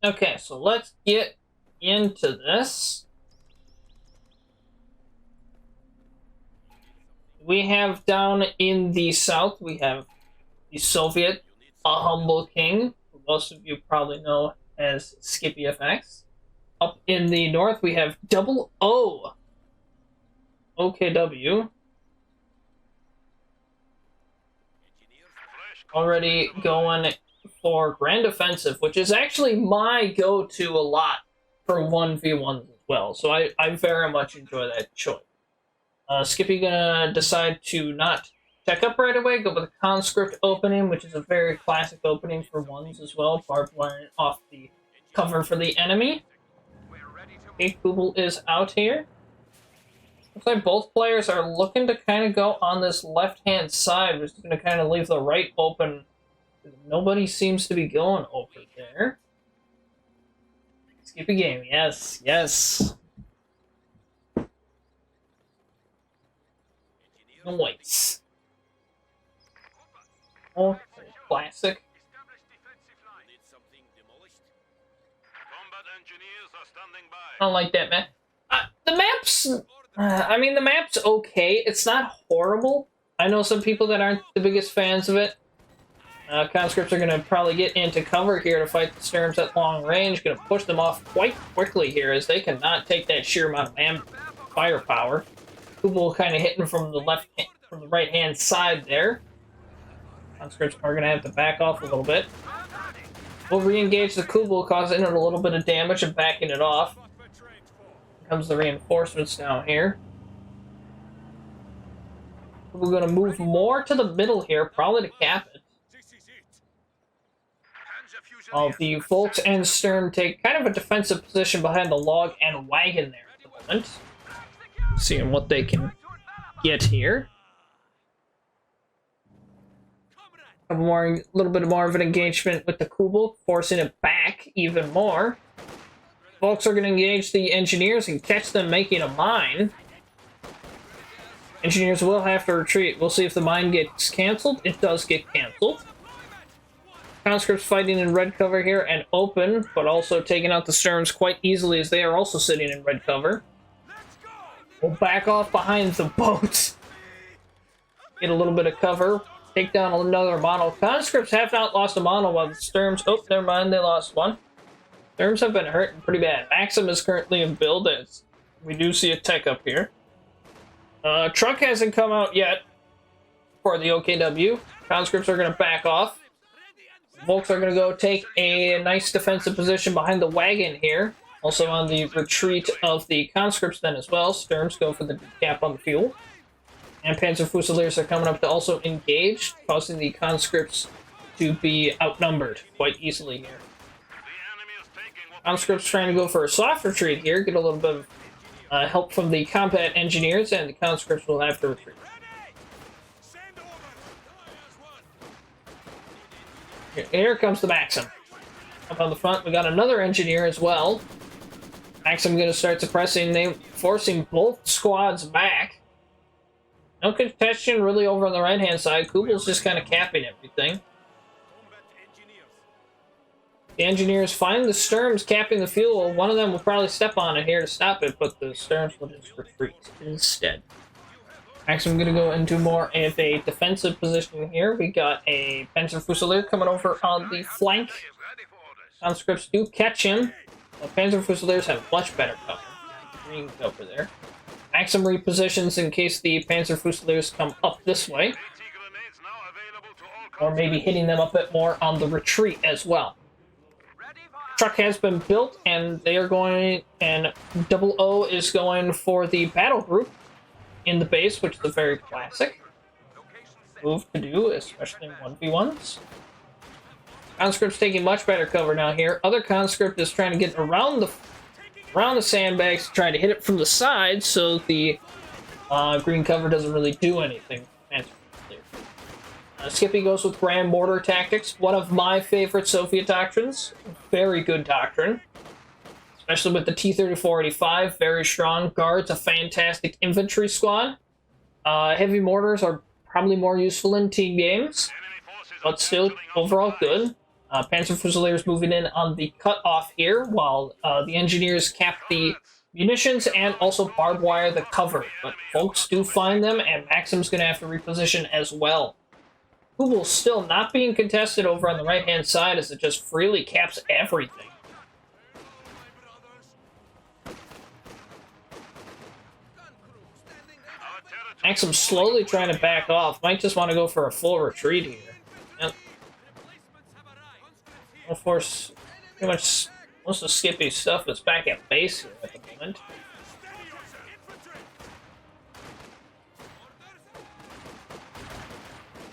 Okay, so let's get into this. We have down in the south, we have the Soviet, a humble king, who most of you probably know as Skippy FX. Up in the north, we have Double O, OKW, already going for Grand Offensive, which is actually my go-to a lot for 1v1s as well. So I very much enjoy that choice. Skippy gonna decide to not check up right away, go with a conscript opening, which is a very classic opening for ones as well, barbed wire off the cover for the enemy. Okay, Kubel is out here. Looks like both players are looking to kind of go on this left-hand side. We're just going to kind of leave the right open. Nobody seems to be going over there. Skip a game. Yes, yes. Nice. Oh, classic. I don't like that, man. The maps... I mean, the map's okay. It's not horrible. I know some people that aren't the biggest fans of it. Conscripts are going to probably get into cover here to fight the Sturms at long range. Going to push them off quite quickly here as they cannot take that sheer amount of firepower. Kubel kind of hitting from the right-hand side there. Conscripts are going to have to back off a little bit. We'll re-engage the Kubel, causing it a little bit of damage and backing it off. Comes the reinforcements down here. We're going to move more to the middle here, probably to cap it. While the Volks and Stern take kind of a defensive position behind the log and wagon there at the moment. Seeing what they can get here. A little bit more of an engagement with the Kubel, forcing it back even more. Volks are going to engage the engineers and catch them making a mine. Engineers will have to retreat. We'll see if the mine gets cancelled. It does get cancelled. Conscripts fighting in red cover here and open, but also taking out the Sturms quite easily as they are also sitting in red cover. We'll back off behind the boat. Get a little bit of cover. Take down another mono. Conscripts have not lost a mono while the Sturms... Oh, never mind. They lost one. Sturms have been hurting pretty bad. Maxim is currently in build as we do see a tech up here. Truck hasn't come out yet for the OKW. Conscripts are going to back off. Volks are going to go take a nice defensive position behind the wagon here. Also on the retreat of the conscripts then as well. Sturms go for the cap on the fuel. And Panzer Fusiliers are coming up to also engage, causing the conscripts to be outnumbered quite easily here. Conscripts trying to go for a soft retreat here, get a little bit of help from the combat engineers, and the conscripts will have to retreat. Here comes the Maxim. Up on the front, we got another engineer as well. Maxim going to start suppressing, forcing both squads back. No contention really over on the right-hand side. Kubel's just kind of capping everything. The engineers find the Sturms capping the fuel. One of them will probably step on it here to stop it, but the Sturms will just retreat instead. Maxim going to go into more of a defensive position here. We got a Panzer Fusilier coming over on the flank. Conscripts do catch him. The Panzer Fusiliers have much better cover. Green cover there. Maxim repositions in case the Panzer Fusiliers come up this way. Or maybe hitting them a bit more on the retreat as well. Truck has been built, and they are going, and Double O is going for the battle group in the base, which is a very classic move to do, especially in 1v1s. Conscript's taking much better cover now here. Other conscript is trying to get around the sandbags, trying to hit it from the side, so the green cover doesn't really do anything. Skippy goes with Grand Mortar Tactics, one of my favorite Soviet doctrines. Very good doctrine. Especially with the T-3485, very strong. Guards, a fantastic infantry squad. Heavy mortars are probably more useful in team games, but still overall good. Panzer Fusiliers moving in on the cutoff here, while the engineers cap the munitions and also barbed wire the cover. But folks do find them, and Maxim's going to have to reposition as well. Who will still not being contested over on the right-hand side as it just freely caps everything. Maxim slowly trying to back off. Might just want to go for a full retreat here. Yep. Of course, pretty much most of Skippy's stuff is back at base here at the moment.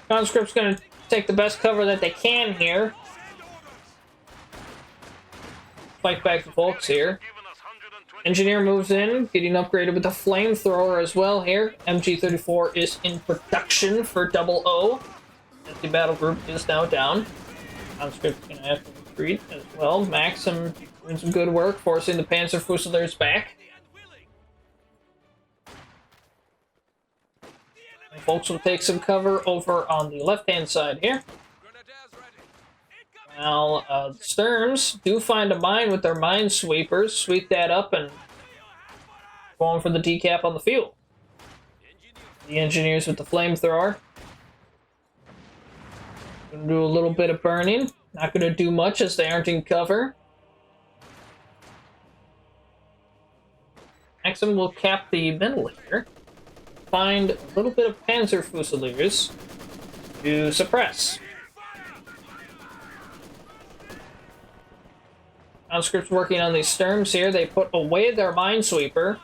Conscript's going to take the best cover that they can here. Fight back the folks here. Engineer moves in, getting upgraded with a flamethrower as well here. MG34 is in production for 00. The battle group is now down. Conscript's going to have to retreat as well. Maxim doing some good work, forcing the Panzer Fusiliers back. And folks will take some cover over on the left-hand side here. Now, the Sturms do find a mine with their minesweepers, sweep that up, and going for the decap on the field. The engineers with the flamethrower. Gonna do a little bit of burning. Not gonna do much as they aren't in cover. Maxim will cap the middle here. Find a little bit of Panzer Fusiliers to suppress. Conscripts working on these Sturms here. They put away their minesweeper,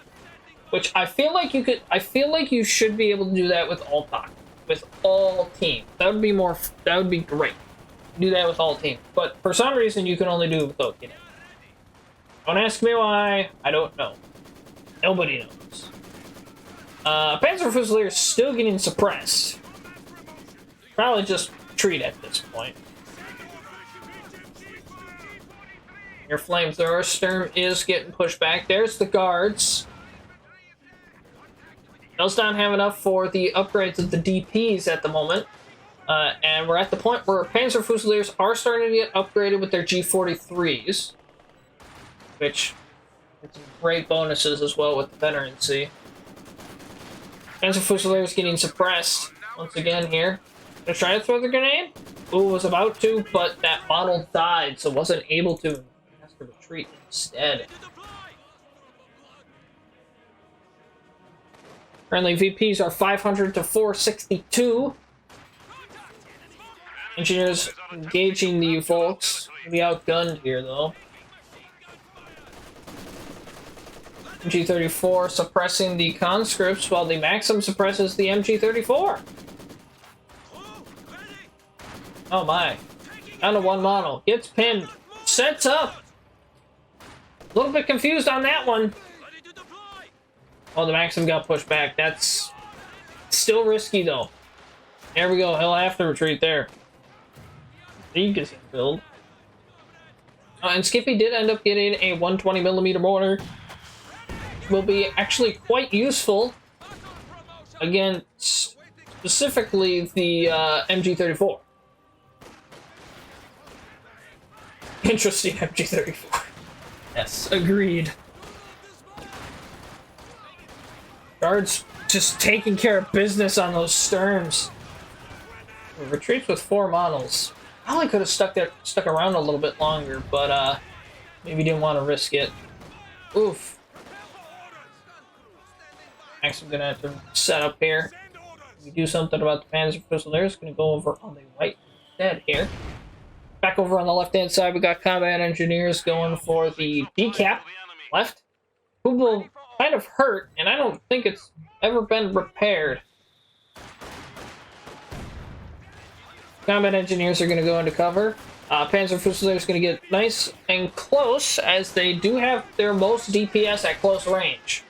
which I feel like you could. I feel like you should be able to do that with all teams. That would be more. That would be great. Do that with all teams, but for some reason you can only do it with Okinawa. Don't ask me why. I don't know. Nobody knows. Panzer Fusilier is still getting suppressed. Probably just retreat at this point. Your flamethrower Sturm is getting pushed back. There's the guards. Does not have enough for the upgrades of the DPs at the moment. And we're at the point where Panzer Fusiliers are starting to get upgraded with their G43s. Which gets some great bonuses as well with the veterancy. Panzer Fusiliers getting suppressed once again here. Gonna try to throw the grenade? Ooh, was about to, but that model died, so wasn't able to. Retreat instead. Currently, VPs are 500 to 462. Engineers engaging the folks. Be outgunned here, though. MG34 suppressing the conscripts while the Maxim suppresses the MG34. Oh my. Down to one model. Gets pinned. Sets up. A little bit confused on that one. Oh, the Maxim got pushed back. That's still risky, though. There we go. He'll have to retreat there. League is build. And Skippy did end up getting a 120mm mortar. Will be actually quite useful against specifically the MG34. Interesting MG34. Yes, agreed. Guards just taking care of business on those Sturms. Retreats with 4 models. Probably could have stuck around a little bit longer, but maybe didn't want to risk it. Oof. Next, I'm gonna have to set up here. We do something about the Panzer Fusiliers. Gonna go over on the right instead here. Back over on the left-hand side, we got combat engineers going for the decap left, who will kind of hurt, and I don't think it's ever been repaired. Combat engineers are going to go into cover. Panzer Fusiliers is going to get nice and close, as they do have their most DPS at close range.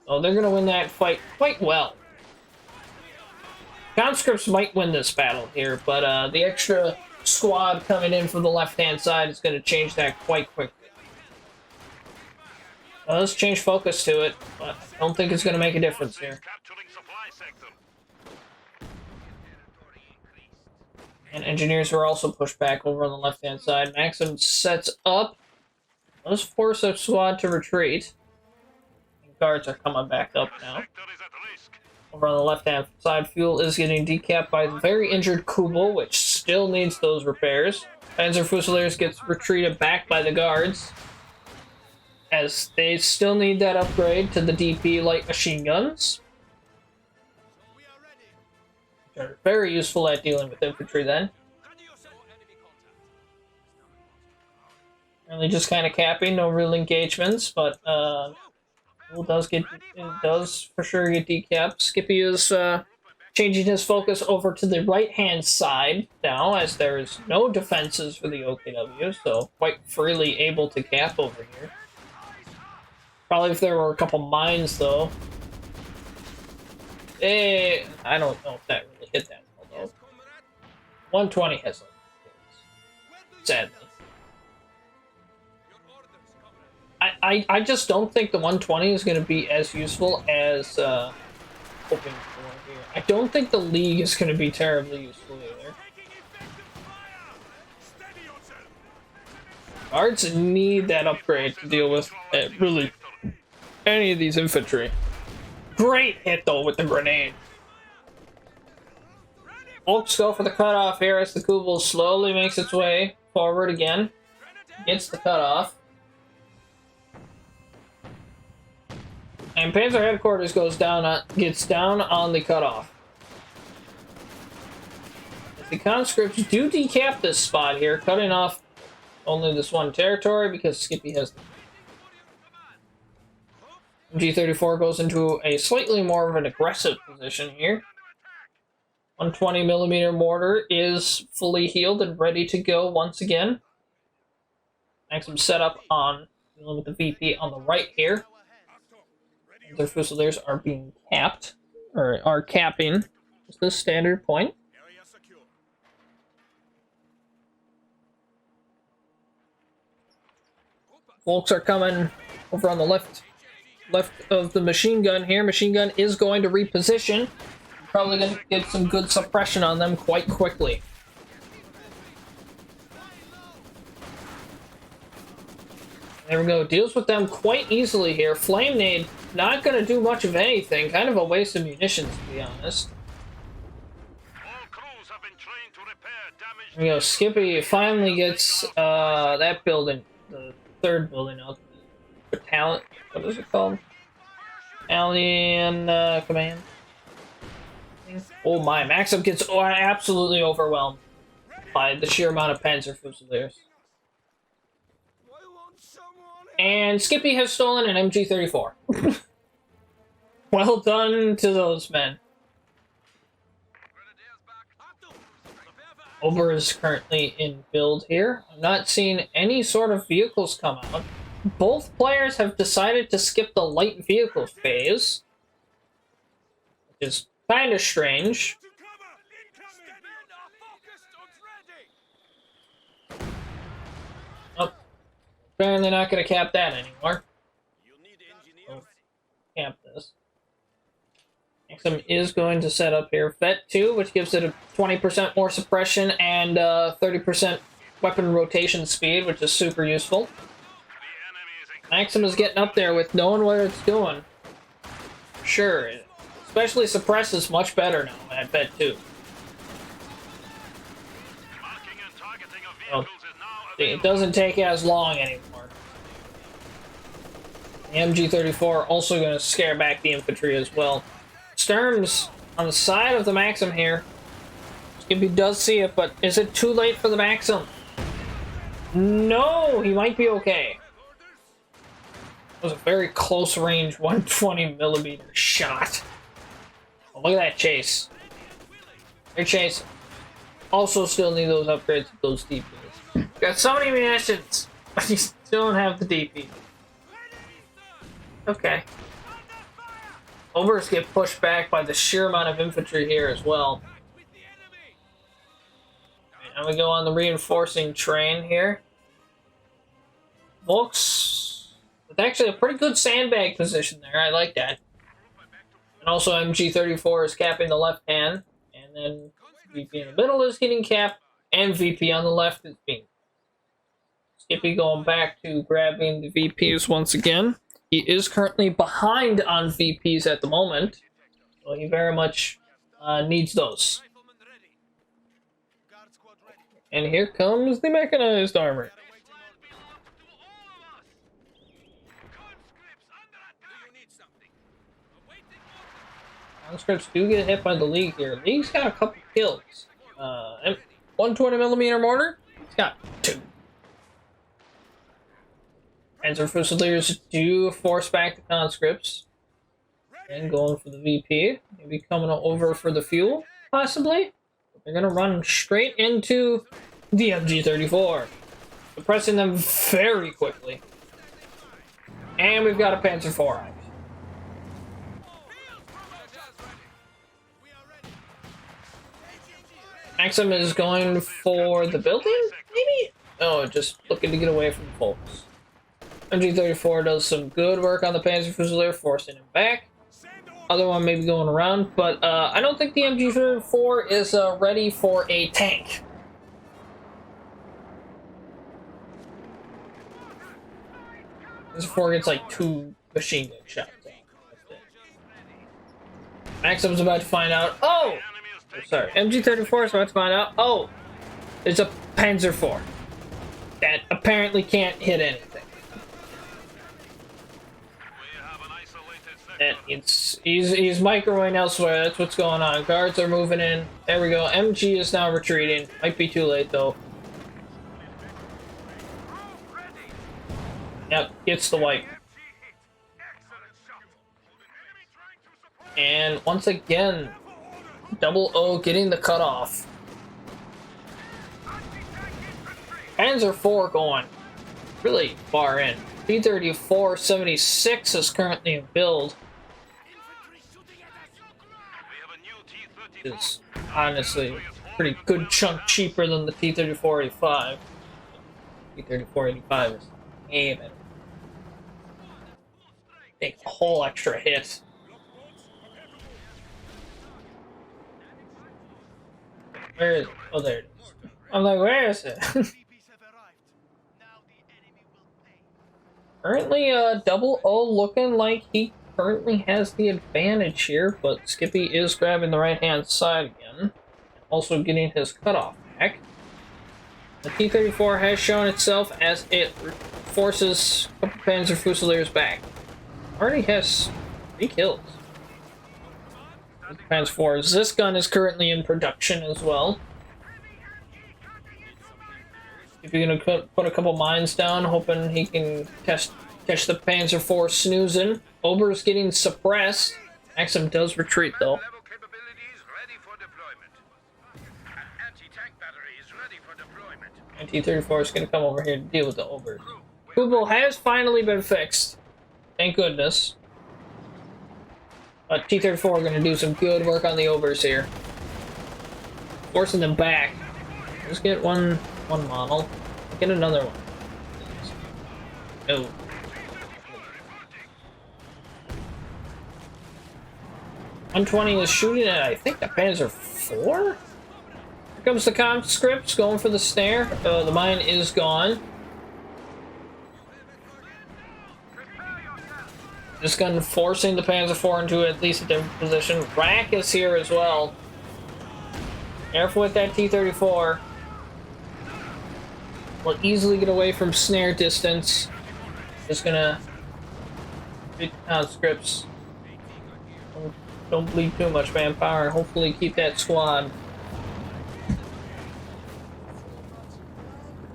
So they're going to win that fight quite well. Conscripts might win this battle here, but the extra squad coming in from the left-hand side is going to change that quite quickly. Let's change focus to it, but I don't think it's going to make a difference here. And engineers were also pushed back over on the left-hand side. Maxim sets up. Let's force a squad to retreat. Guards are coming back up now. Over on the left-hand side, fuel is getting decapped by the very injured Kubel, which still needs those repairs. Panzer Fusiliers gets retreated back by the guards, as they still need that upgrade to the DP light machine guns. They're very useful at dealing with infantry then. Really just kind of capping, no real engagements, but it does for sure get decapped. Skippy is changing his focus over to the right-hand side now, as there is no defenses for the OKW, so quite freely able to cap over here. Probably if there were a couple mines, though. I don't know if that really hit that well, though. 120 has sadly. I just don't think the 120 is going to be as useful as hoping for here. I don't think the League is going to be terribly useful either. Guards need that upgrade to deal with really any of these infantry. Great hit though with the grenade. Folks go for the cutoff here as the Kubel slowly makes its way forward again. Gets the cutoff. And Panzer Headquarters gets down on the cutoff. The conscripts do decap this spot here, cutting off only this one territory because Skippy has G34 goes into a slightly more of an aggressive position here. 120mm mortar is fully healed and ready to go once again. Maxim set up on with the VP on the right here. Their Fusiliers are being capped, or are capping. Is the standard point? Folks are coming over on the left of the machine gun here. Machine gun is going to reposition. Probably going to get some good suppression on them quite quickly. There we go. Deals with them quite easily here. Flame Nade not going to do much of anything. Kind of a waste of munitions, to be honest. There we go. Skippy finally gets that building, the third building out. Battalion. What is it called? Alien Command. Oh my. Maxim gets absolutely overwhelmed by the sheer amount of Panzer Fusiliers. And Skippy has stolen an MG34. Well done to those men. Ober is currently in build here. I'm not seeing any sort of vehicles come out. Both players have decided to skip the light vehicles phase, which is kind of strange. Apparently not going to cap that anymore. So, cap this. Maxim is going to set up here Vet 2, which gives it a 20% more suppression and 30% weapon rotation speed, which is super useful. Maxim is getting up there with knowing what it's doing. Sure. Especially suppress is much better now at Vet 2. Well, it doesn't take as long anymore. The MG34 also going to scare back the infantry as well. Sturms on the side of the Maxim here. Skippy does see it, but is it too late for the Maxim? No, he might be okay. It was a very close range 120mm shot. Oh, look at that chase. Their chase. Also still need those upgrades with those DPs. Got so many munitions, but you still don't have the DP. Okay. Obers get pushed back by the sheer amount of infantry here as well. And we go on the reinforcing train here. Volks, with actually a pretty good sandbag position there. I like that. And also MG34 is capping the left hand. And then VP in the middle is getting capped, and VP on the left is being. Skippy going back to grabbing the VPs once again. He is currently behind on VPs at the moment, so he very much needs those. And here comes the mechanized armor. Conscripts do get hit by the League here. League's got a couple kills. 120mm mortar, he's got 2. Panzer Fusiliers do force back the conscripts. And going for the VP. Maybe coming over for the fuel, possibly. They're gonna run straight into the MG-34. Suppressing them very quickly. And we've got a Panzer IV. Maxim is going for the building, maybe? Oh, just looking to get away from the folks. MG-34 does some good work on the Panzer Fusilier, forcing him back. Other one maybe going around, but I don't think the MG-34 is ready for a tank. This 4 gets like 2 machine gun shots. Maxim's about to find out. Oh! Sorry, MG-34 is about to find out. Oh! There's a Panzer IV that apparently can't hit anything. And he's microwaving elsewhere. That's what's going on. Guards are moving in. There we go. MG is now retreating. Might be too late though. Yep, gets the wipe. And once again, Double O getting the cutoff. Panzer IV going really far in. T-34-76 is currently in build. Is honestly a pretty good chunk cheaper than the T-34-85. T-34-85 is even. Take a whole extra hit. Where is it? Oh, there it is. I'm like, where is it? Currently, Double O looking like he currently has the advantage here, but Skippy is grabbing the right-hand side again. Also getting his cutoff back. The T-34 has shown itself as it forces a couple Panzer Fusiliers back. Already has 3 kills. Panzer IV. This gun is currently in production as well. If you're gonna put a couple mines down, hoping he can catch the Panzer IV snoozing. Ober's getting suppressed. Maxim does retreat though. And T-34 is gonna come over here to deal with the Obers. Kubel has finally been fixed. Thank goodness. But T-34 are gonna do some good work on the Obers here. Forcing them back. Let's get one model. Get another one. No. $120 is shooting at, I think, the Panzer IV? Here comes the conscripts going for the snare. The mine is gone. This gun forcing the Panzer IV into at least a different position. Rack is here as well. Careful with that T-34. Will easily get away from snare distance. Just gonna hit conscripts. Don't bleed too much manpower and hopefully keep that squad.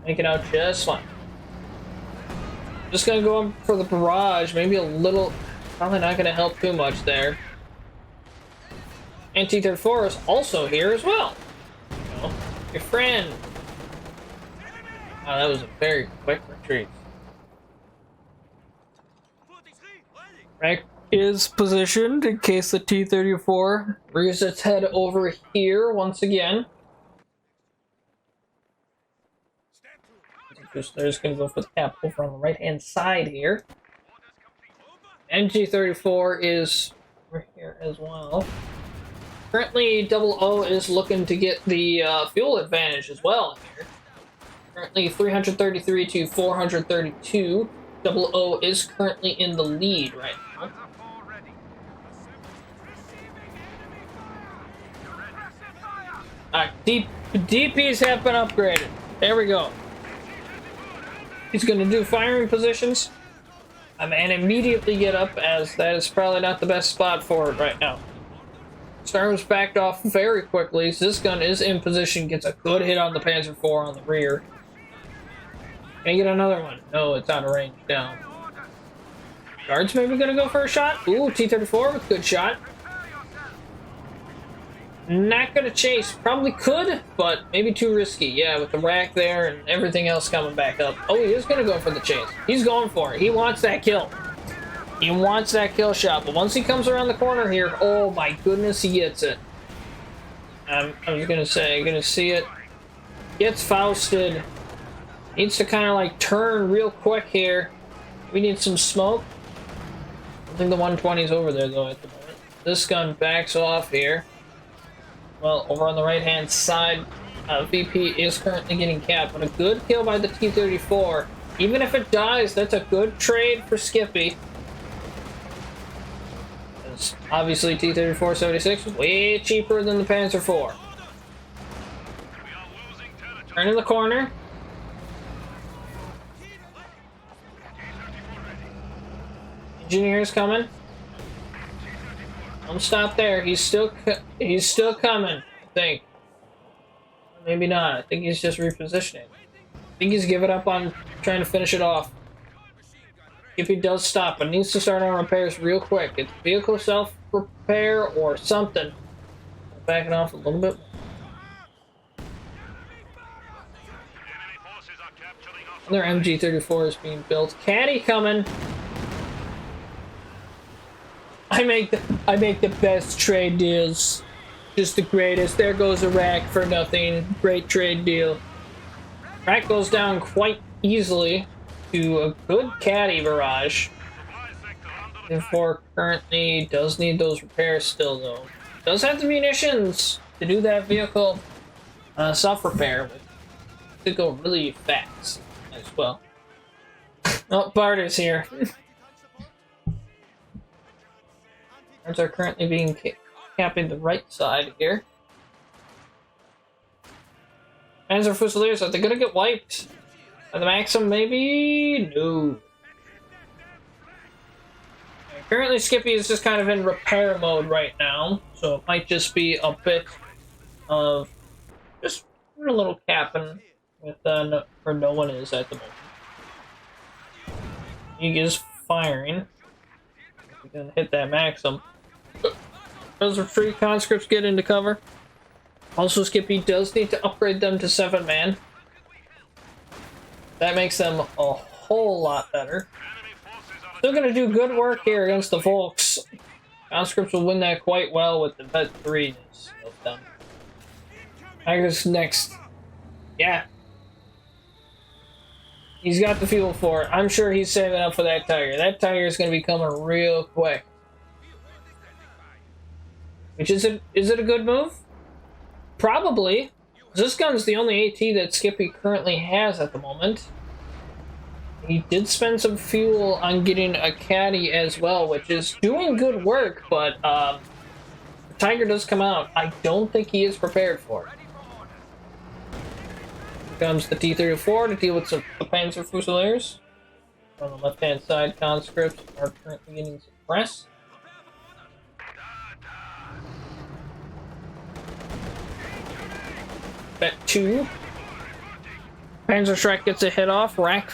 Make it out just fine. Just gonna go up for the barrage, maybe a little, probably not gonna help too much there. And T-34 is also here as well. You know, your friend. Wow, that was a very quick retreat. Rack is positioned in case the T-34 rears its head over here once again. They're just going to go for the cap over on the right-hand side here. MG-34 is over here as well. currently Double O is looking to get the fuel advantage as well here. Currently 333 to 432. Double O is currently in the lead right now. DPs have been upgraded. There we go. He's going to do firing positions and immediately get up, as that is probably not the best spot for it right now. Storm's backed off very quickly. So this gun is in position, gets a good hit on the Panzer IV on the rear. Can I get another one? No, it's out of range down. Guards maybe going to go for a shot. Ooh, T-34 with a good shot. Not going to chase. Probably could, but maybe too risky. Yeah, with the rack there and everything else coming back up. Oh, he is going to go for the chase. He's going for it. He wants that kill. He wants that kill shot, but once he comes around the corner here, oh my goodness, he gets it. I was going to say, going to see it. Gets Fausted. Needs to kind of like turn real quick here. We need some smoke. I think the 120 is over there though at the moment. This gun backs off here. Well, over on the right-hand side, VP is currently getting capped, but a good kill by the T-34. Even if it dies, that's a good trade for Skippy. Obviously, T-34-76 is way cheaper than the Panzer IV. Turning the corner. Engineer's coming. Don't stop there. He's still coming, I think. Maybe not. I think he's just repositioning. I think he's giving up on trying to finish it off. If he does stop, but needs to start on repairs real quick. It's vehicle self-repair or something. Backing off a little bit. Another MG-34 is being built. Caddy coming. I make the best trade deals. Just the greatest. There goes a rack for nothing. Great trade deal. Rack goes down quite easily to a good caddy barrage. Therefore, currently does need those repairs still though. Does have the munitions to do that vehicle self-repair, but could go really fast as well. Oh, Bart is here. Guards are currently being capping the right side here. Panzer Fusiliers, are they gonna get wiped? Are the Maxim maybe? No. Currently Skippy is just kind of in repair mode right now, so it might just be a bit of just a little capping with where no one is at the moment. He is firing. He's gonna hit that Maxim. Those are free conscripts get into cover. Also, Skippy does need to upgrade them to 7-man. That makes them a whole lot better. Still gonna do good work here against the Volks. Conscripts will win that quite well with the Vet 3 done. I guess next. Yeah. He's got the fuel for it. I'm sure he's saving up for that Tiger. That Tiger is gonna be coming real quick. Which is it a good move? Probably. This gun's the only AT that Skippy currently has at the moment. He did spend some fuel on getting a caddy as well, which is doing good work, but the Tiger does come out. I don't think he is prepared for it. Here comes the T-34 to deal with the Panzer Fusiliers. On the left-hand side, conscripts are currently getting suppressed. Bet 2. Panzer Shrek gets a hit off. Rack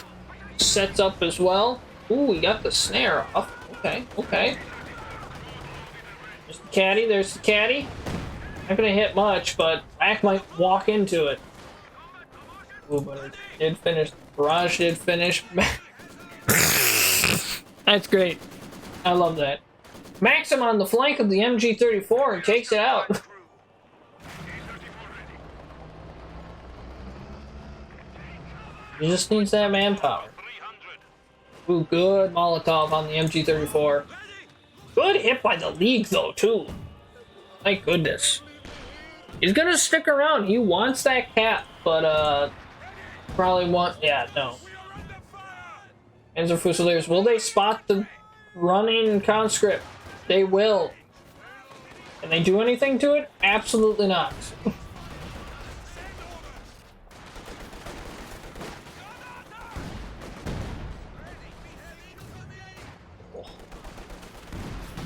sets up as well. Ooh, we got the snare off. Okay, okay. There's the caddy. There's the caddy. Not gonna hit much, but Rack might walk into it. Ooh, but it did finish. Barrage did finish. That's great. I love that. Maxim on the flank of the MG-34 and takes it out. He just needs that manpower. Ooh, good Molotov on the MG-34. Good hit by the League, though, too. My goodness. He's gonna stick around. He wants that cap, but probably want. Yeah, no. Panzer Fusiliers. Will they spot the running conscript? They will. Can they do anything to it? Absolutely not.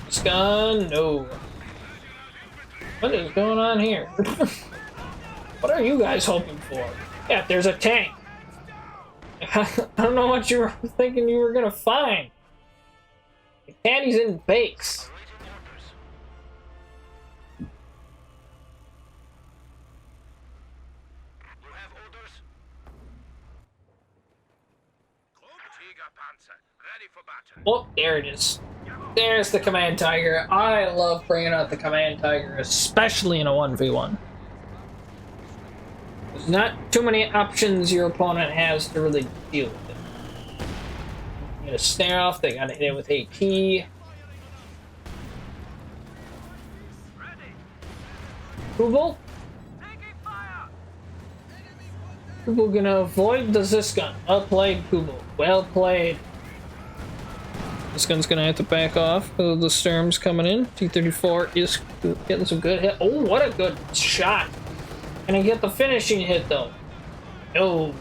This gun, no. What is going on here? What are you guys hoping for? Yeah, there's a tank. I don't know what you were thinking you were gonna find. The caddy's in base. Oh, there it is. There's the Command Tiger. I love bringing out the Command Tiger, especially in a 1v1. There's not too many options your opponent has to really deal with it. You get a snare off, they gotta hit it with AT. Kubel? Kubel gonna avoid the Zisgun. Well played, Kubel. Well played. This gun's gonna have to back off. The Sturm's coming in. T-34 is getting some good hit. Oh, what a good shot. Can I get the finishing hit, though? No.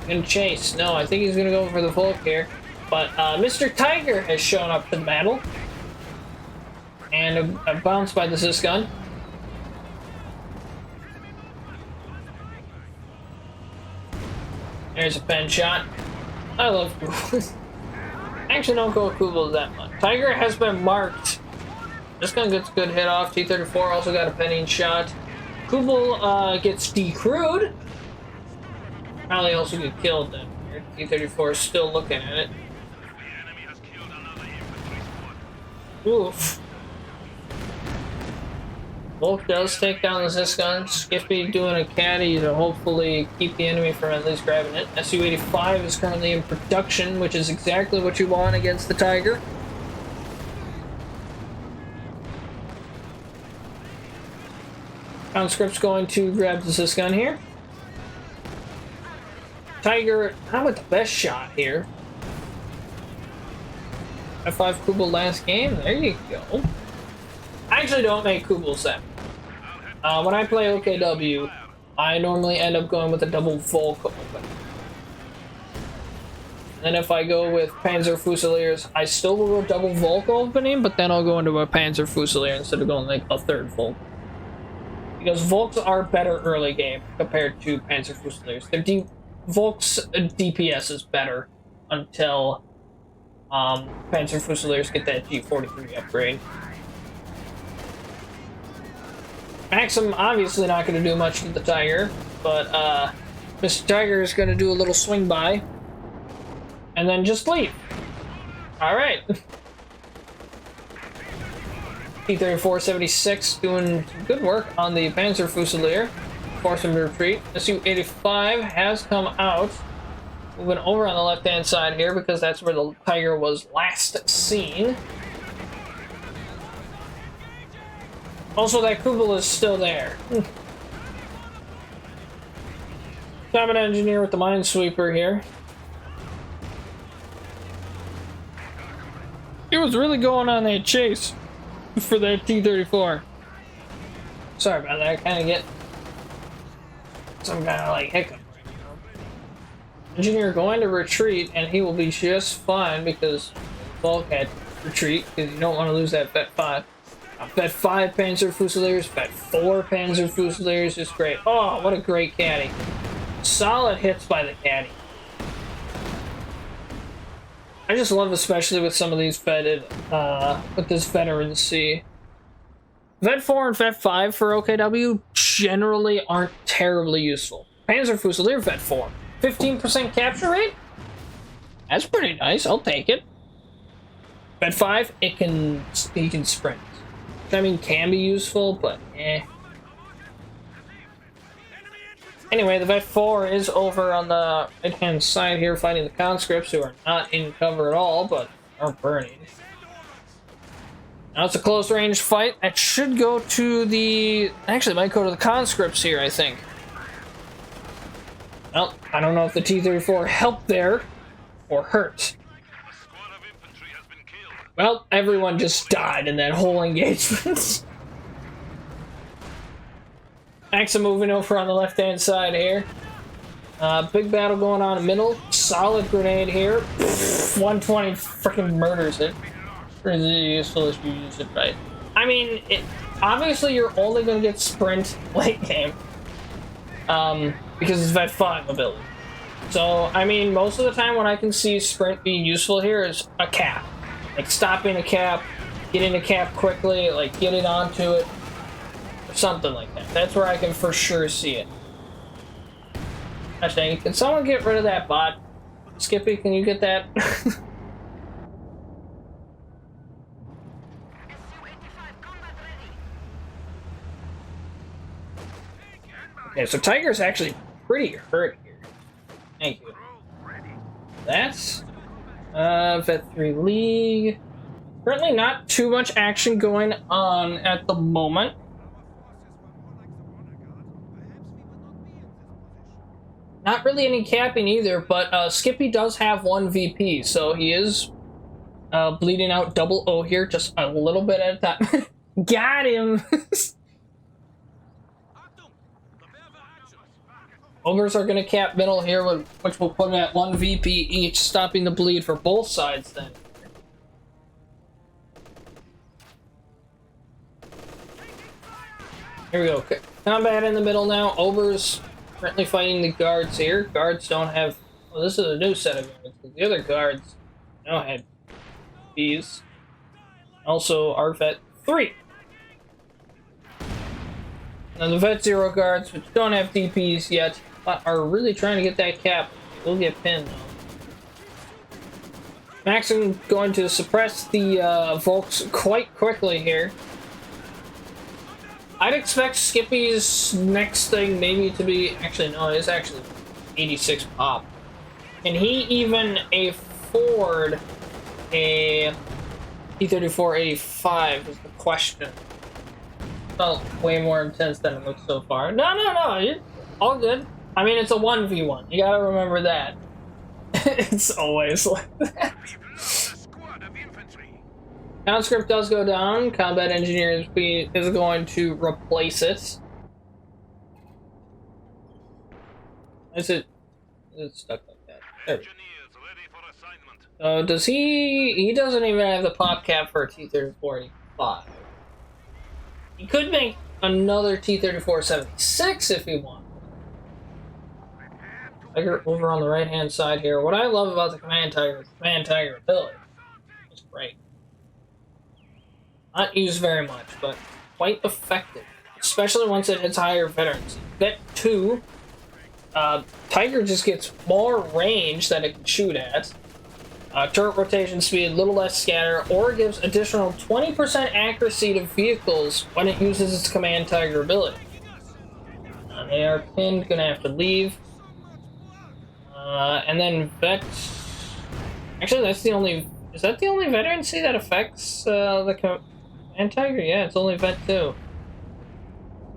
Gonna chase. No, I think he's gonna go for the Volk here. But Mr. Tiger has shown up to the battle. And a bounce by the Zisgun. There's a pen shot. I love Kubel. I actually don't go with Kubel that much. Tiger has been marked. This gun gets a good hit off. T-34 also got a penning shot. Kubel gets decrewed. Probably also get killed then. T-34 is still looking at it. Oof. Volk does take down the Zisgun. Skippy doing a caddy to hopefully keep the enemy from at least grabbing it. Su-85 is currently in production, which is exactly what you want against the Tiger. Conscript's going to grab the Zisgun here. Tiger, not with the best shot here. F5 Kubel last game. There you go. I actually don't make Kubels that. When I play OKW, I normally end up going with a double Volk open. And if I go with Panzer Fusiliers, I still will go double Volk opening, but then I'll go into a Panzer Fusilier instead of going like a third Volk. Because Volks are better early game compared to Panzer Fusiliers. Volk's DPS is better until Panzer Fusiliers get that G43 upgrade. Maxim obviously not going to do much to the Tiger, but Mr. Tiger is going to do a little swing by and then just leave. Alright. T-34-76 doing good work on the Panzer Fusilier. Force him to retreat. Su-85 has come out. Moving over on the left-hand side here because that's where the Tiger was last seen. Also, that Kubel is still there. Combat engineer with the minesweeper here. He was really going on that chase for that T-34. Sorry about that. I kind of get some kind of like hiccup. Engineer going to retreat, and he will be just fine because Volk had to retreat because you don't want to lose that Vet 5. Vet 5 Panzer Fusiliers, Vet 4 Panzer Fusiliers is great. Oh, what a great caddy. Solid hits by the caddy. I just love, especially with some of these vetted, with this veteran C. Vet 4 and Vet 5 for OKW generally aren't terribly useful. Panzer Fusilier Vet 4. 15% capture rate? That's pretty nice, I'll take it. Vet 5, he can sprint. Which I mean can be useful, but eh. Anyway, the Vet 4 is over on the right-hand side here fighting the conscripts who are not in cover at all, but are burning. Now it's a close range fight. That should go to the... Actually, it might go to the conscripts here, I think. Well, I don't know if the T-34 helped there or hurt. Well, everyone just died in that whole engagement. Maxim moving over on the left-hand side here. Big battle going on in the middle. Solid grenade here. 120 freaking murders it. Pretty useful if you use it right. I mean, obviously you're only going to get sprint late game. Because it's Vet 5 ability. So, I mean, most of the time when I can see sprint being useful here is a cap. Like stopping a cap, getting a cap quickly, like getting onto it. Or something like that. That's where I can for sure see it. Gosh dang it. Can someone get rid of that bot? Skippy, can you get that? Okay, so Tiger's actually pretty hurt here. Thank you. That's Vet 3 League. Currently not too much action going on at the moment. Not really any capping either, but Skippy does have 1 VP, so he is bleeding out double O here, just a little bit at a time. Got him! Ogres are going to cap middle here, which will put him at 1 VP each, stopping the bleed for both sides then. Here we go. Combat in the middle now. Ogres currently fighting the guards here. Guards don't have... Well, this is a new set of guards. The other guards now had these. Also, our Vet 3. Now the Vet 0 guards, which don't have DPs yet, but are really trying to get that cap. They'll get pinned, though. Maxim going to suppress the Volks quite quickly here. I'd expect Skippy's next thing maybe to be... Actually, no, it's actually 86 pop. Can he even afford a T-34-85 is the question. Felt way more intense than it looks so far. No, you're all good. I mean, it's a 1v1. You gotta remember that. It's always like that. Conscript does go down. Combat Engineer is going to replace it. Is it stuck like that? There we go. Does he doesn't even have the pop cap for a T-34-85. He could make another T-34-76 if he wants. Tiger over on the right-hand side here. What I love about the Command Tiger ability is great. Not used very much, but quite effective. Especially once it hits higher veterans. Vet 2, Tiger just gets more range that it can shoot at. Turret rotation speed, a little less scatter, or gives additional 20% accuracy to vehicles when it uses its Command Tiger ability. They are pinned, gonna have to leave. And then Vet... Actually, that's the only... Is that the only veterancy that affects the Command Tiger? Yeah, it's only Vet 2.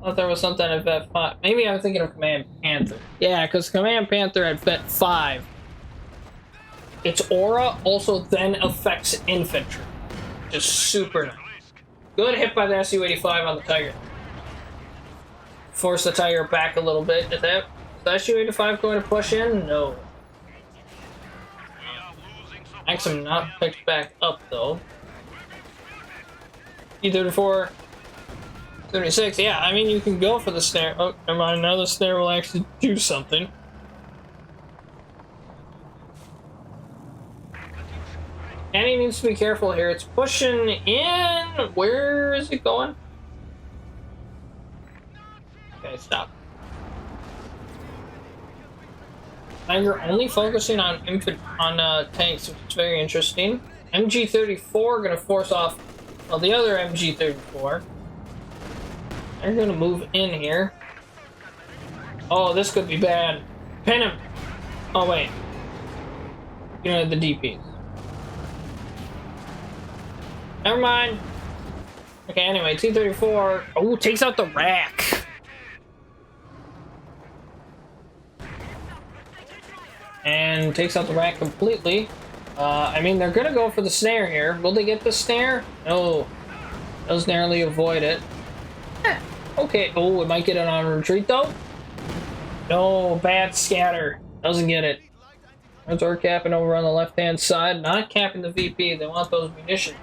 I thought there was something at Vet 5. Maybe I'm thinking of Command Panther. Yeah, because Command Panther at Vet 5, its aura also then affects infantry. Just super nice. Good hit by the Su-85 on the Tiger. Force the Tiger back a little bit. Is the Su-85 going to push in? No. Maxim not picked back up though. T-34, 36. Yeah, I mean you can go for the snare. Oh, never mind. Now the snare will actually do something. And he needs to be careful here. It's pushing in. Where is it going? Okay, stop. Tiger only focusing on tanks, which is very interesting. MG-34 gonna force off the other MG-34. They're gonna move in here. Oh, this could be bad. Pin him. Oh wait. You know the DPs. Never mind. Okay, anyway, T-34. Oh, takes out the rack. And takes out the rack completely. I mean, they're gonna go for the snare here. Will they get the snare? No. Does narrowly avoid it. Okay. Oh, it might get it on retreat, though. No, bad scatter. Doesn't get it. That's our capping over on the left-hand side. Not capping the VP. They want those munitions.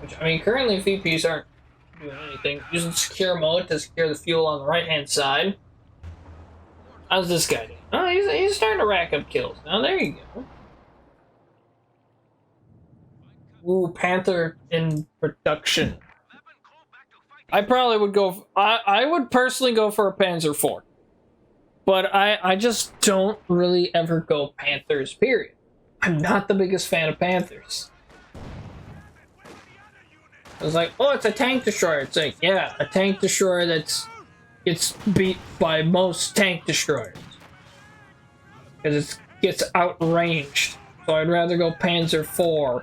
Which, I mean, currently VPs aren't doing anything. Using secure mode to secure the fuel on the right-hand side. How's this guy doing? Oh, he's starting to rack up kills. Now, there you go. Ooh, Panther in production. I probably would go... I would personally go for a Panzer IV. But I just don't really ever go Panthers, period. I'm not the biggest fan of Panthers. I was like, oh, it's a tank destroyer. It's like, yeah, a tank destroyer gets beat by most tank destroyers. Because it gets outranged. So I'd rather go Panzer IV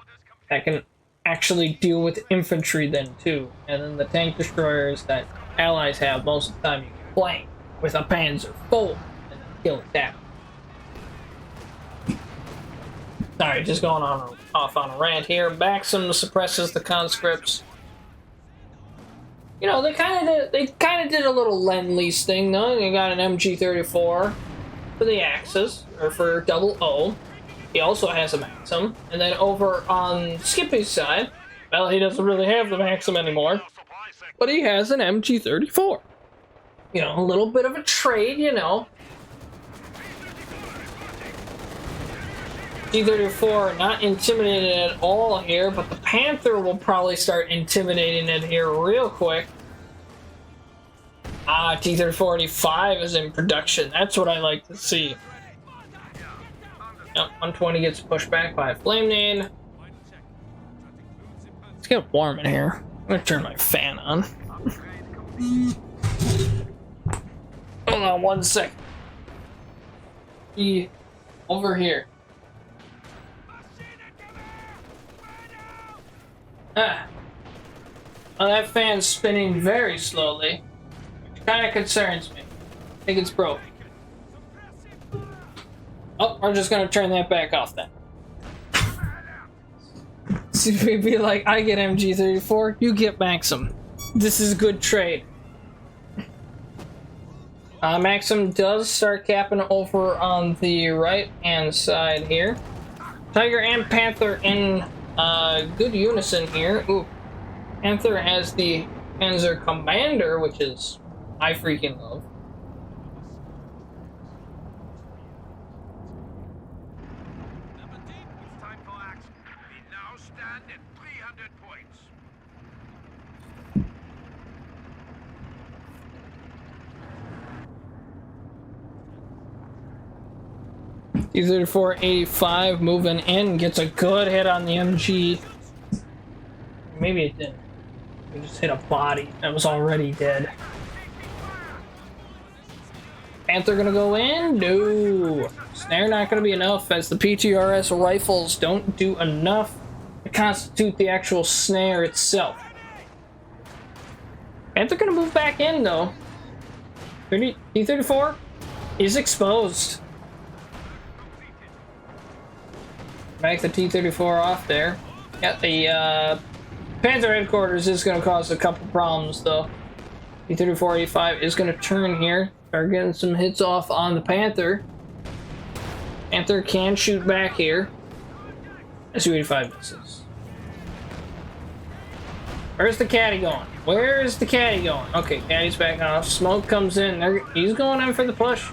that can actually deal with infantry then too. And then the tank destroyers that allies have, most of the time you can flank with a Panzer IV and then kill it down. Sorry, just going off on a rant here. Maxim suppresses the conscripts. You know, they kind of did a little Lend-Lease thing, though. They got an MG34 for the Axis, or for Double O. He also has a Maxim. And then over on Skippy's side, well, he doesn't really have the Maxim anymore, but he has an MG34. You know, a little bit of a trade, you know. T-34 not intimidated at all here, but the Panther will probably start intimidating it here real quick. Ah, T-34-85 is in production. That's what I like to see. Yep, 120 gets pushed back by a flame nade. It's getting warm in here. I'm gonna turn my fan on. Hold on 1 sec. Over here. Ah. Well, that fan's spinning very slowly, which kind of concerns me. I think it's broken. Oh, we're just gonna turn that back off then. So we'd be like, I get MG34, you get Maxim. This is good trade. Maxim does start capping over on the right-hand side here. Tiger and Panther in good unison here. Ooh, Panther has the Panzer Commander, which is I freaking love. T-34-85 moving in, gets a good hit on the MG. Maybe it didn't. We just hit a body that was already dead. Panther gonna go in? No. Snare not gonna be enough, as the PTRS rifles don't do enough to constitute the actual snare itself. Panther gonna move back in though. T-34 is exposed. Back the T-34 off there. Yeah, the Panzer headquarters is going to cause a couple problems though. T-34-85 is going to turn here. Start getting some hits off on the Panther. Panther can shoot back here. Su-85 misses. Where's the caddy going? Where is the caddy going? Okay, caddy's back off. Smoke comes in. He's going in for the push.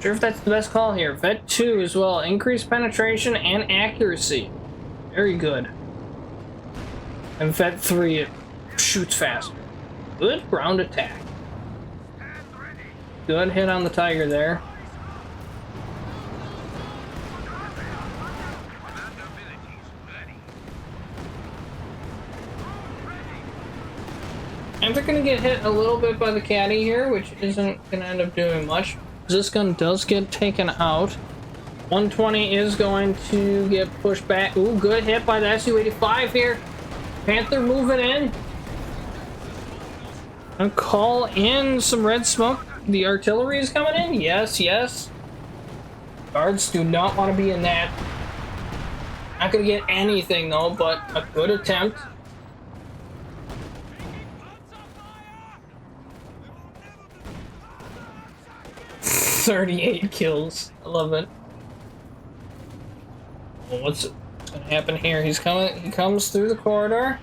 Sure if that's the best call here. Vet 2 as well. Increased penetration and accuracy. Very good. And Vet 3, it shoots faster. Good ground attack. Good hit on the Tiger there. And they're going to get hit a little bit by the caddy here, which isn't going to end up doing much. This gun does get taken out. 120 is going to get pushed back. Ooh, good hit by the Su-85 here. Panther moving in. And call in some red smoke. The artillery is coming in. Yes, yes. Guards do not want to be in that. Not gonna get anything though, but a good attempt. "38 kills. I love it. Well, what's gonna happen here? He's coming. He comes through the corridor.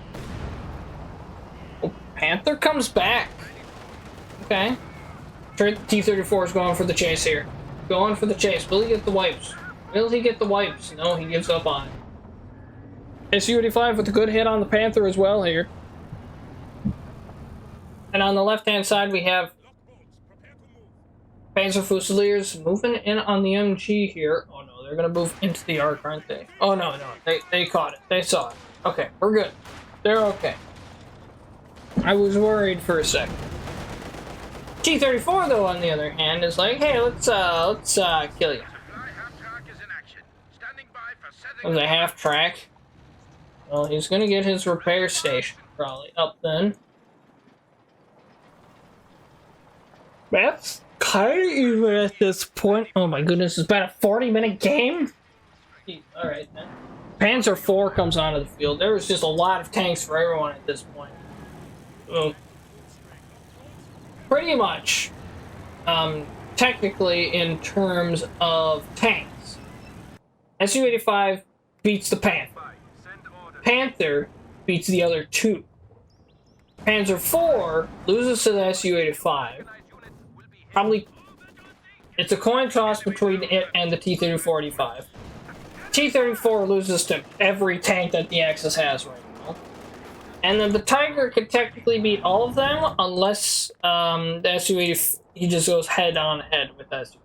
Oh, Panther comes back. Okay. T-34 is going for the chase here. Going for the chase. Will he get the wipes? Will he get the wipes? No, he gives up on it. Su-85 with a good hit on the Panther as well here. And on the left-hand side, we have Panzer Fusiliers moving in on the MG here. Oh no, they're gonna move into the arc, aren't they? Oh no, they caught it. They saw it. Okay, we're good. They're okay. I was worried for a second. T-34 though, on the other hand, is like, hey, let's kill you. It was a half track. Well, he's gonna get his repair station probably up then. That's kind of even at this point. Oh my goodness, it's been a 40-minute game? Alright then. Panzer IV comes onto the field. There was just a lot of tanks for everyone at this point. So, pretty much, technically in terms of tanks, Su-85 beats the Panther. Panther beats the other two. Panzer IV loses to the Su-85. Probably, it's a coin toss between it and the T-34-85. T-34 loses to every tank that the Axis has right now. And then the Tiger can technically beat all of them, unless the Su-85, he just goes head-on head with Su.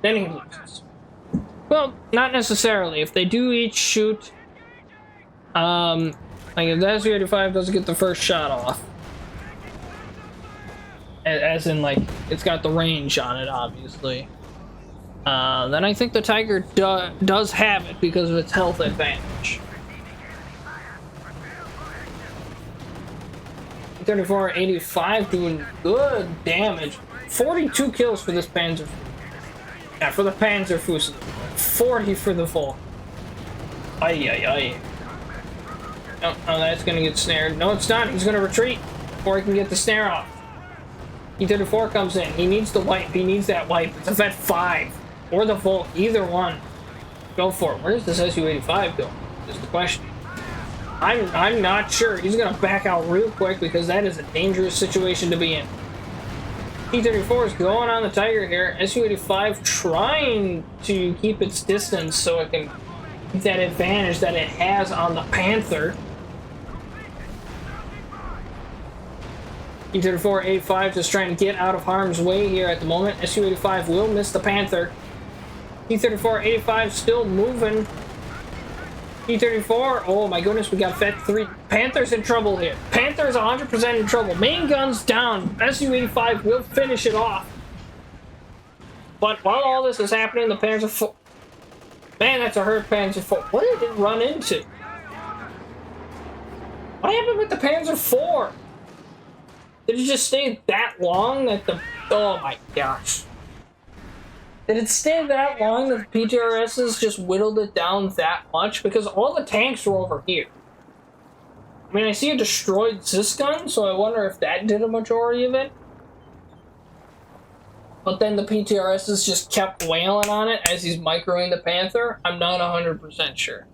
Then he loses. Well, not necessarily. If they do each shoot, like if the Su-85 doesn't get the first shot off, as in like it's got the range on it, obviously, then I think the Tiger does have it because of its health advantage. 34-85 doing good damage. 42 kills for this Panzer. Yeah, for the Panzer Fusilier. 40 for the Volk. Ay, ay, ay. No, that's gonna get snared. No, it's not. He's gonna retreat before he can get the snare off. T-34 comes in. He needs the wipe. He needs that wipe. It's a Vet 5. Or the Volk. Either one. Go for it. Where does this Su-85 go? Just the question. I'm not sure. He's gonna back out real quick because that is a dangerous situation to be in. T-34 is going on the Tiger here. Su-85 trying to keep its distance so it can keep that advantage that it has on the Panther. T-34-85 just trying to get out of harm's way here at the moment. Su-85 will miss the Panther. T-34-85 still moving. T-34, oh my goodness, we got Vet 3. Panther's in trouble here. Panther's 100% in trouble. Main guns down. Su-85 will finish it off. But while all this is happening, the Panzer IV... Man, that's a hurt Panzer IV. What did it run into? What happened with the Panzer IV? Did it just stay that long that the... Oh my gosh. Did it stay that long that the PTRSs just whittled it down that much? Because all the tanks were over here. I mean, I see a destroyed Zis gun, so I wonder if that did a majority of it. But then the PTRSs just kept wailing on it as he's microing the Panther. I'm not 100% sure.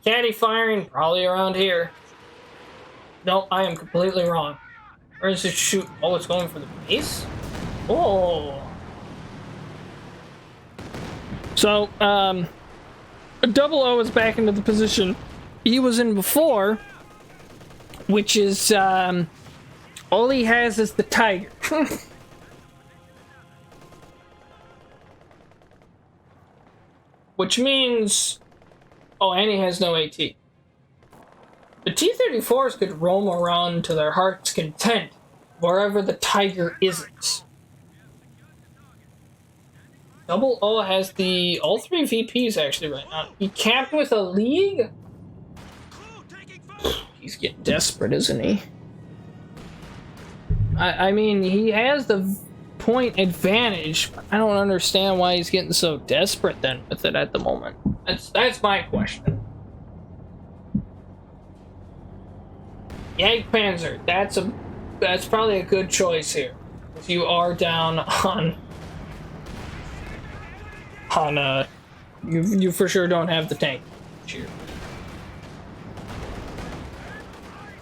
Caddy firing, probably around here. Nope, I am completely wrong. Where is it shoot? Oh, it's going for the base? Oh. So, Double O is back into the position he was in before, which is, all he has is the Tiger. Which means... Oh, and he has no AT. The T-34s could roam around to their heart's content, wherever the Tiger isn't. Double O has all three VPs actually right now. He capped with a league? He's getting desperate, isn't he? I mean, he has the point advantage. I don't understand why he's getting so desperate then with it at the moment. That's my question. Jagdpanzer, that's probably a good choice here. If you are down on you for sure don't have the tank. Cheer.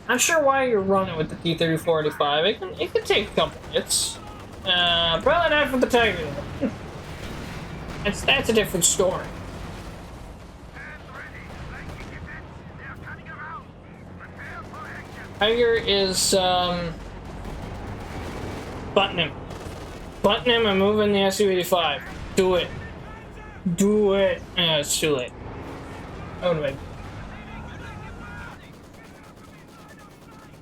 Not sure why you're running with the T-34-85. It can take a couple hits. Probably not for the Tiger. That's a different story. Tiger is button him. Button him and moving the Su-85. Do it. Do it. It's too late. I would have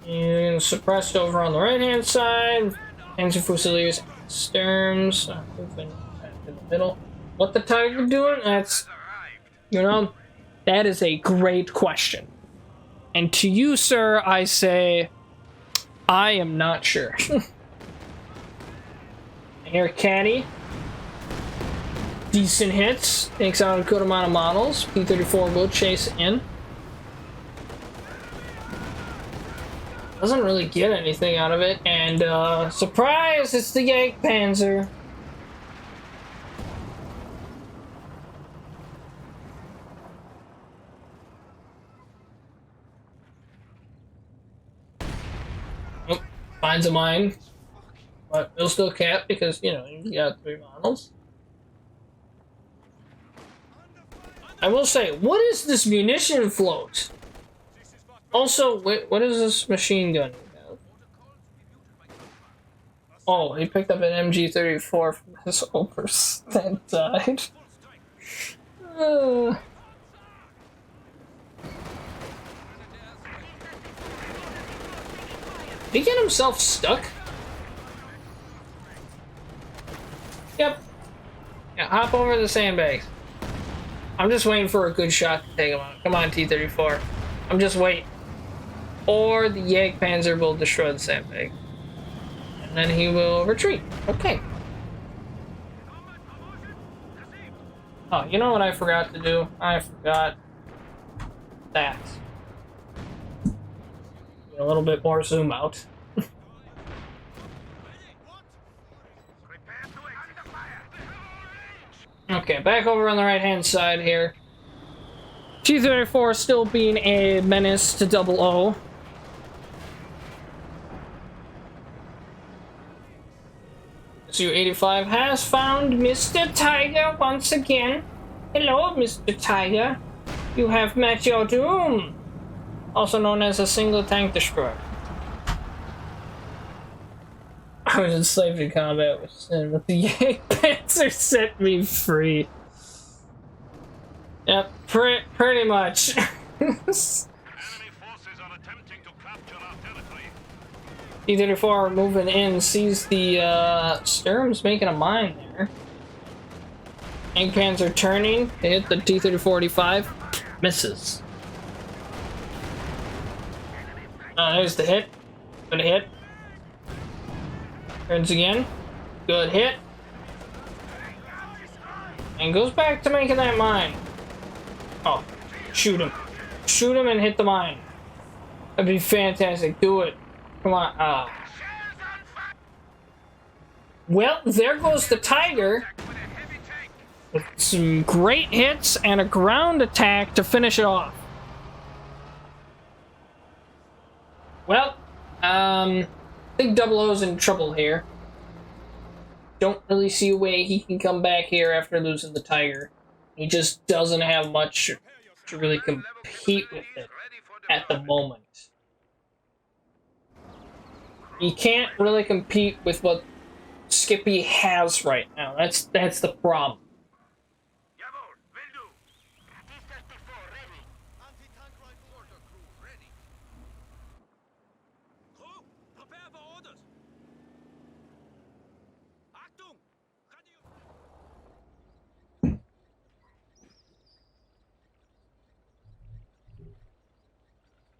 and suppressed over on the right hand side. Panzer Fusiliers, Sterns, moving in the middle. What the Tiger doing? That's, you know, that is a great question. And to you, sir, I say, I am not sure. Here, Caddy. Decent hits. Takes out a good amount of models. P-34 will chase in. Doesn't really get anything out of it. And, surprise! It's the Jagdpanzer. Oh, finds a mine. But it'll still cap because, you know, you got 3 models. I will say, what is this munition float? Also, what is this machine gun you have? Oh, he picked up an MG34 from his Opers that died. Did he get himself stuck? Yep. Yeah, hop over the sandbags. I'm just waiting for a good shot to take him out. Come on, T-34. I'm just waiting. Or the Jagdpanzer will destroy the sandbag. And then he will retreat. Okay. Oh, you know what I forgot to do? I forgot that. A little bit more zoom out. Okay, back over on the right-hand side here. T-34 still being a menace to Double O. Su-85 has found Mr. Tiger once again. Hello, Mr. Tiger. You have met your doom. Also known as a single tank destroyer. I was enslaved in combat with sin, but the Jagdpanzer set me free. Yep, pretty much. Enemy forces are attempting to capture our territory. T-34 moving in, sees the Sturm's making a mine there. Jagdpanzer turning to hit the T-34-85. Misses. There's the hit. Good hit. Turns again. Good hit. And goes back to making that mine. Oh, shoot him. Shoot him and hit the mine. That'd be fantastic. Do it. Come on. Well, there goes the Tiger. With some great hits and a ground attack to finish it off. Well, I think Double O's in trouble here. Don't really see a way he can come back here after losing the Tiger. He just doesn't have much to really compete with it at the moment. He can't really compete with what Skippy has right now. That's the problem.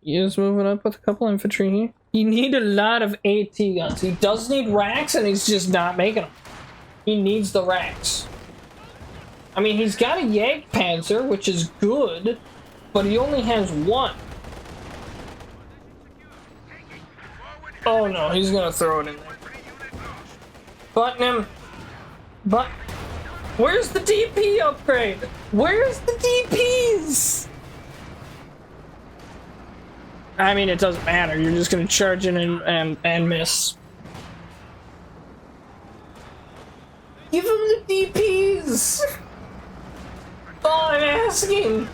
He is moving up with a couple infantry here. You need a lot of AT guns. He does need racks, and he's just not making them. He needs the racks. I mean, he's got a Jagdpanzer, which is good, but he only has one. Oh no, he's gonna throw it in there. Button him. But where's the DP upgrade? Where's the DPs? I mean, it doesn't matter. You're just gonna charge in and miss. Give him the DPs. All I'm asking.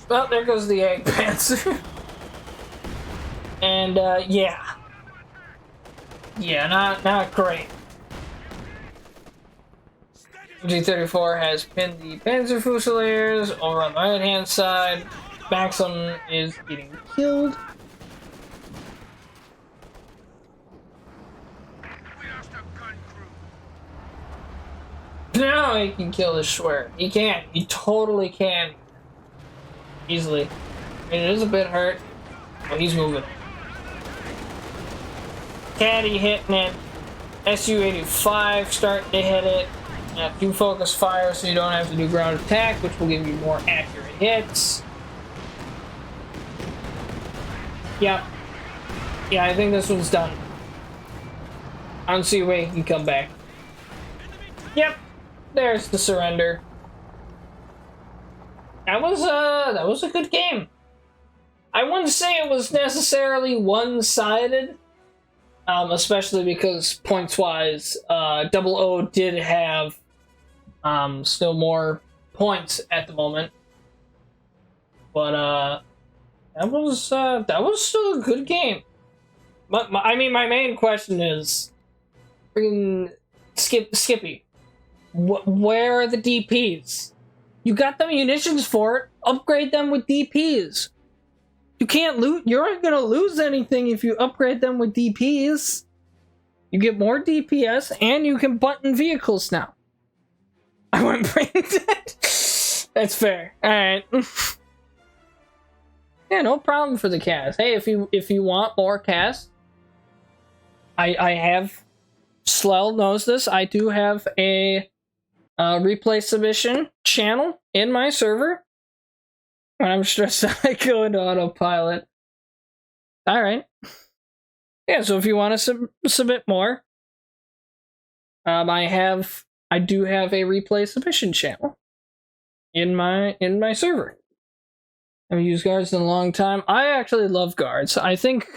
Well, there goes the egg panzer. And yeah. Yeah, not great. G34 has pinned the Panzer Fusiliers over on the right hand side. Maxim is getting killed. Now he can kill this Schwer. He can. He totally can. Easily. I mean, it is a bit hurt, but he's moving. Caddy hitting it. Su-85 starting to hit it. Do focus fire so you don't have to do ground attack, which will give you more accurate hits. Yep. Yeah, I think this one's done. I don't see a way he can come back. Yep. There's the surrender. That was a good game. I wouldn't say it was necessarily one-sided, especially because points-wise, Double O did have still more points at the moment. But that was still a good game. But I mean, my main question is, freaking Skippy, where are the DPs? You got the munitions for it. Upgrade them with DPs. You can't lose. You aren't gonna lose anything if you upgrade them with DPs. You get more DPS, and you can button vehicles now. I went brain dead. That's fair. All right. Yeah, no problem for the cast. Hey, if you want more cast, I have. Slell knows this. I do have a replay submission channel in my server. When I'm stressed out, I go into autopilot. All right. Yeah, so if you want to submit more, I do have a replay submission channel in my server. I've used guards in a long time. I actually love guards. I think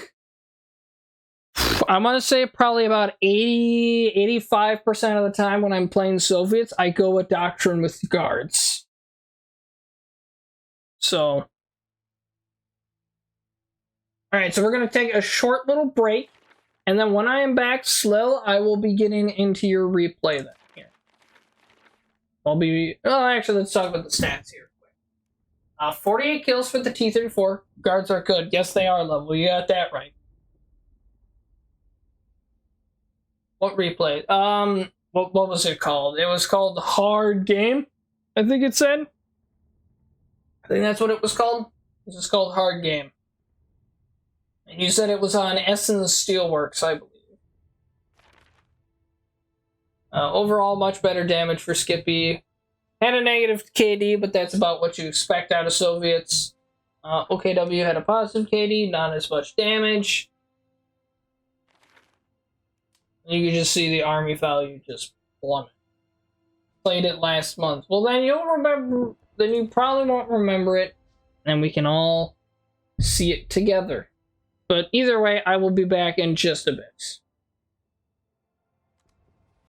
I'm gonna say probably about 85% of the time when I'm playing Soviets, I go with Doctrine with guards. So, alright, so we're gonna take a short little break, and then when I am back, Slil, I will be getting into your replay then. Here. Actually, let's talk about the stats here. 48 kills for the T-34. Guards are good. Yes, they are level. You got that right. What replay? What was it called? It was called Hard Game, I think it said. I think that's what it was called. It was just called Hard Game. And you said it was on Essence Steelworks, I believe. Overall, much better damage for Skippy. Had a negative KD, but that's about what you expect out of Soviets. OKW had a positive KD, not as much damage. You can just see the army value just plummet. Played it last month. Well, then you'll remember. Then you probably won't remember it, and we can all see it together. But either way, I will be back in just a bit.